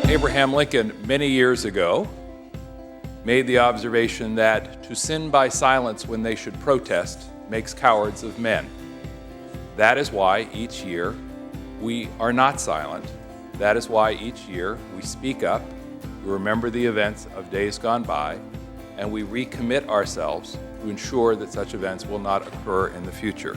Abraham Lincoln, many years ago, made the observation that to sin by silence when they should protest makes cowards of men. That is why each year we are not silent. That is why each year we speak up, we remember the events of days gone by, and we recommit ourselves to ensure that such events will not occur in the future.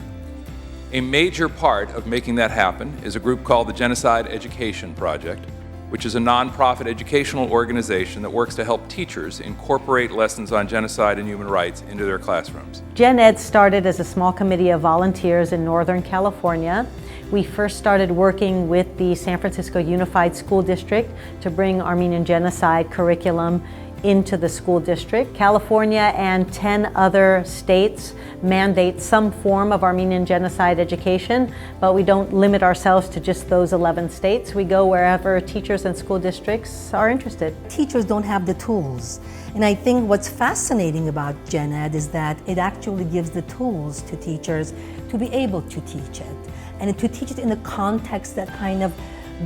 A major part of making that happen is a group called the Genocide Education Project, which is a nonprofit educational organization that works to help teachers incorporate lessons on genocide and human rights into their classrooms. Gen Ed started as a small committee of volunteers in Northern California. We first started working with the San Francisco Unified School District to bring Armenian genocide curriculum into the school district. California and 10 other states mandate some form of Armenian genocide education, but we don't limit ourselves to just those 11 states. We go wherever teachers and school districts are interested. Teachers don't have the tools. And I think what's fascinating about Gen Ed is that it actually gives the tools to teachers to be able to teach it. And to teach it in a context that kind of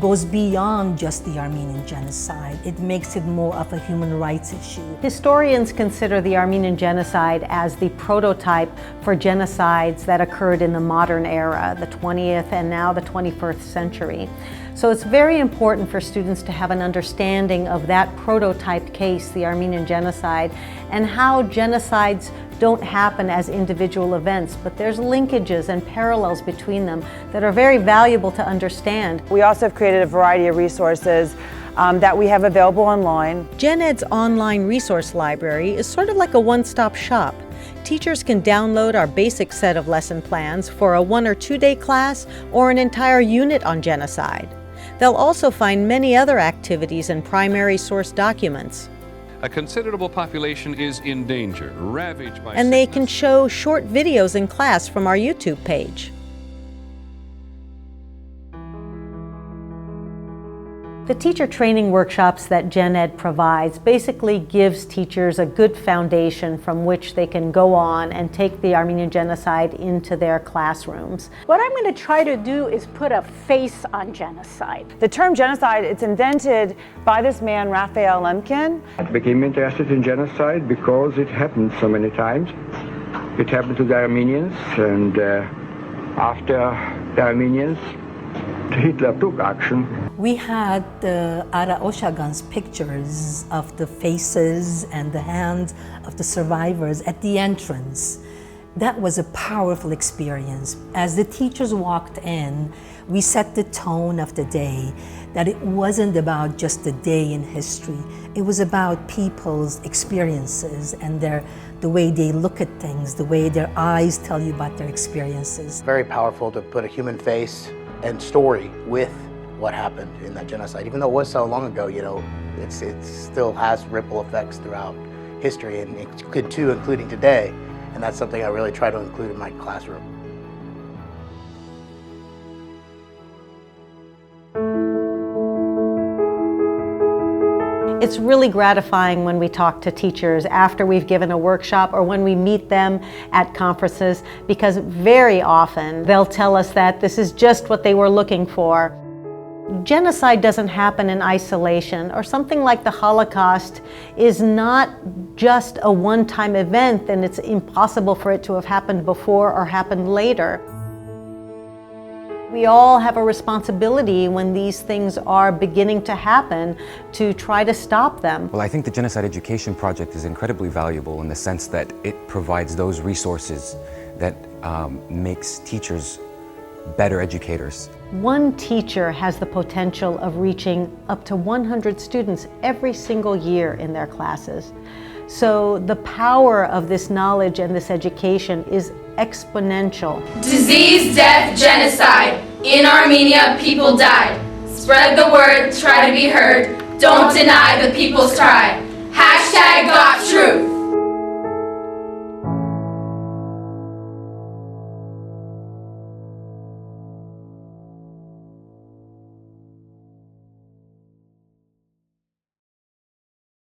goes beyond just the Armenian genocide. It makes it more of a human rights issue. Historians consider the Armenian genocide as the prototype for genocides that occurred in the modern era, the 20th and now the 21st century. So it's very important for students to have an understanding of that prototype case, the Armenian genocide, and how genocides don't happen as individual events, but there's linkages and parallels between them that are very valuable to understand. We also have created a variety of resources that we have available online. Gen Ed's online resource library is sort of like a one-stop shop. Teachers can download our basic set of lesson plans for a 1 or 2 day class or an entire unit on genocide. They'll also find many other activities and primary source documents. A considerable population is in danger, ravaged by and they can show short videos in class from our YouTube page. The teacher training workshops that Gen Ed provides basically gives teachers a good foundation from which they can go on and take the Armenian genocide into their classrooms. What I'm going to try to do is put a face on genocide. The term genocide, it's invented by this man, Raphael Lemkin. I became interested in genocide because it happened so many times. It happened to the Armenians, and after the Armenians, Hitler took action. We had Ara Oshagan's pictures of the faces and the hands of the survivors at the entrance. That was a powerful experience. As the teachers walked in, we set the tone of the day, that it wasn't about just a day in history. It was about people's experiences and the way they look at things, the way their eyes tell you about their experiences. Very powerful to put a human face and story with what happened in that genocide. Even though it was so long ago, you know, it still has ripple effects throughout history, and it could too, including today. And that's something I really try to include in my classroom. It's really gratifying when we talk to teachers after we've given a workshop or when we meet them at conferences, because very often they'll tell us that this is just what they were looking for. Genocide doesn't happen in isolation, or something like the Holocaust is not just a one-time event and it's impossible for it to have happened before or happened later. We all have a responsibility when these things are beginning to happen to try to stop them. Well, I think the Genocide Education Project is incredibly valuable in the sense that it provides those resources that makes teachers better educators. One teacher has the potential of reaching up to 100 students every single year in their classes. So the power of this knowledge and this education is exponential. Disease, death, genocide. In Armenia, people died. Spread the word, try to be heard. Don't deny the people's cry. #